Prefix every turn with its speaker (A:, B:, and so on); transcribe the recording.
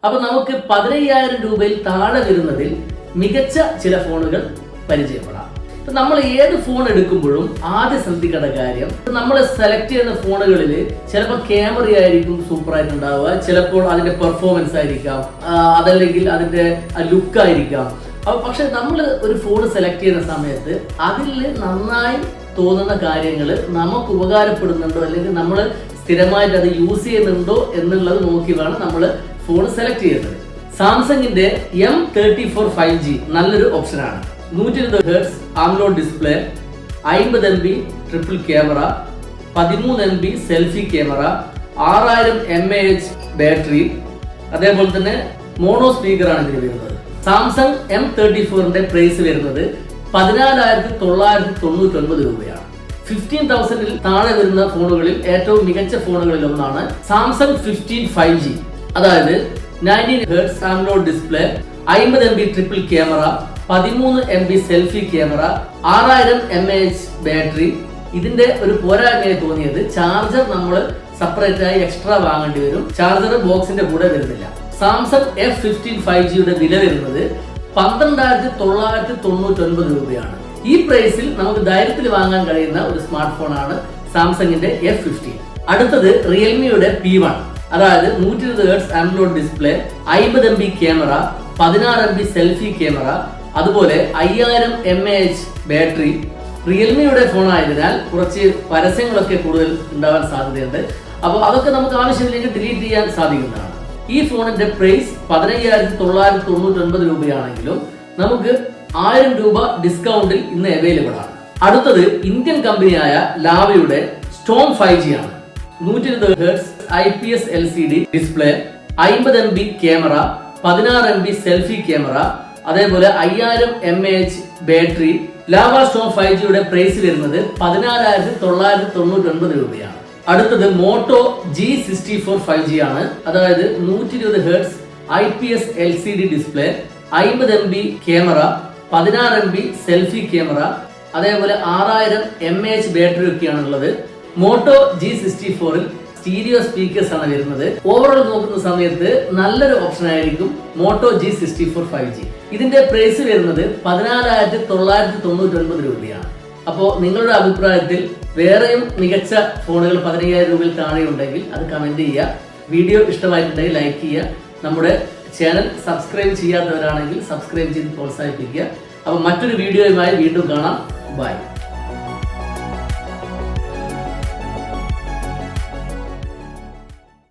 A: അപ്പൊ നമുക്ക് 15,000 രൂപയിൽ താഴെ വരുന്നതിൽ മികച്ച ചില ഫോണുകൾ പരിചയപ്പെടാം. നമ്മൾ ഏത് ഫോൺ എടുക്കുമ്പോഴും ആദ്യം ശ്രദ്ധിക്കേണ്ട കാര്യം, നമ്മൾ സെലക്ട് ചെയ്യുന്ന ഫോണുകളിൽ ചിലപ്പോൾ ക്യാമറ ആയിരിക്കും സൂപ്പർ ആയിട്ടുണ്ടാവുക, ചിലപ്പോൾ അതിന്റെ പെർഫോമൻസ് ആയിരിക്കാം, അതല്ലെങ്കിൽ അതിന്റെ ലുക്ക് ആയിരിക്കാം. അപ്പൊ പക്ഷെ നമ്മൾ ഒരു ഫോൺ സെലക്ട് ചെയ്യുന്ന സമയത്ത് അതിൽ നന്നായി തോന്നുന്ന കാര്യങ്ങൾ നമുക്ക് ഉപകാരപ്പെടുന്നുണ്ടോ അല്ലെങ്കിൽ നമ്മൾ സ്ഥിരമായിട്ട് അത് യൂസ് ചെയ്യുന്നുണ്ടോ എന്നുള്ളത് നോക്കി വേണം നമ്മൾ ഫോൺ സെലക്ട് ചെയ്യുന്നത്. സാംസങ്ങിന്റെ M34 5G നല്ലൊരു ഓപ്ഷനാണ്. 120 Hz AMOLED display, 50 MB triple camera, 13 MB selfie camera, 6000 mAh battery, അതേപോലെ തന്നെ മോണോ സ്പീക്കറാണ് ഇതിൽ വരുന്നത്. സാംസങ് M34ന്റെ പ്രൈസ് വരുന്നത് 14,999 രൂപയാണ്. 15,000 താഴെ വരുന്ന ഫോണുകളിൽ ഏറ്റവും മികച്ച ഫോണുകളിൽ ഒന്നാണ് സാംസങ് 15 5G. അതായത് 19 Hz AMOLED display, 50 MB triple camera, 13 MB selfie camera, 6000 mAh battery. ഇതിന്റെ ഒരു പോരായ്മയായി തോന്നിയത് ചാർജർ നമ്മൾ സെപ്പറേറ്റ് ആയി എക്സ്ട്രാ വാങ്ങേണ്ടി വരും. ചാർജർ ബോക്സിന്റെ കൂടെ വരുന്നില്ല. സാംസങ് F15 5Gയുടെ വില വരുന്നത് 12,999 രൂപയാണ്. ഈ പ്രൈസിൽ നമുക്ക് ധൈര്യത്തിൽ വാങ്ങാൻ കഴിയുന്ന ഒരു സ്മാർട്ട് ഫോൺ ആണ് സാംസങ്ങിന്റെ F15. അടുത്തത് റിയൽമിയുടെ P1. അതായത് 120 Hz AMOLED display, 50 MB camera, 16 MB selfie camera, അതുപോലെ 5000 mAh ബാറ്ററി. റിയൽമിയുടെ ഫോൺ ആയതിനാൽ കുറച്ച് പരസ്യങ്ങളൊക്കെ കൂടുതൽ ഉണ്ടാവാൻ സാധ്യതയുണ്ട്. അപ്പോൾ അതൊക്കെ നമുക്ക് ആവശ്യമില്ലെങ്കിൽ ഡിലീറ്റ് ചെയ്യാൻ സാധിക്കുന്നതാണ്. ഈ ഫോണിന്റെ പ്രൈസ് 15,999 രൂപയാണെങ്കിലും നമുക്ക് 1000 രൂപ ഡിസ്കൗണ്ടിൽ ഇന്ന് അവൈലബിൾ ആണ്. അടുത്തത് ഇന്ത്യൻ കമ്പനിയായ ലാവയുടെ സ്റ്റോം 5G ആണ്. 120 Hz IPS LCD display, 50 MB camera, 16 MB selfie camera, അതേപോലെ 5000 mAh ബാറ്ററി. ലാവ സ്റ്റോം 5Gയുടെ പ്രൈസ് വരുന്നത് 14,999 രൂപയാണ്. അടുത്തത് മോട്ടോ G64 5G ആണ്. അതായത് 120 Hz IPS LCD display, 50 MB camera, 16 MB selfie camera, അതേപോലെ 6000 mAh ബാറ്ററി ഒക്കെയാണ് ഉള്ളത്. മോട്ടോ G64ൽ സ്റ്റീരിയോ സ്പീക്കേഴ്സ് ആണ് വരുന്നത്. ഓവറോൾ നോക്കുന്ന സമയത്ത് നല്ലൊരു ഓപ്ഷൻ ആയിരിക്കും മോട്ടോ G64 5G. ഇതിന്റെ പ്രൈസ് വരുന്നത് 14,999 രൂപയാണ്. അപ്പോൾ നിങ്ങളുടെ അഭിപ്രായത്തിൽ വേറെയും മികച്ച ഫോണുകൾ 15,000 രൂപയിൽ താഴെ ഉണ്ടെങ്കിൽ അത് കമന്റ് ചെയ്യുക. വീഡിയോ ഇഷ്ടമായിട്ടുണ്ടെങ്കിൽ ലൈക്ക് ചെയ്യുക. നമ്മുടെ ചാനൽ സബ്സ്ക്രൈബ് ചെയ്യാത്തവരാണെങ്കിൽ സബ്സ്ക്രൈബ് ചെയ്ത് പ്രോത്സാഹിപ്പിക്കുക. അപ്പോൾ മറ്റൊരു വീഡിയോയുമായി വീണ്ടും കാണാം. ബൈ.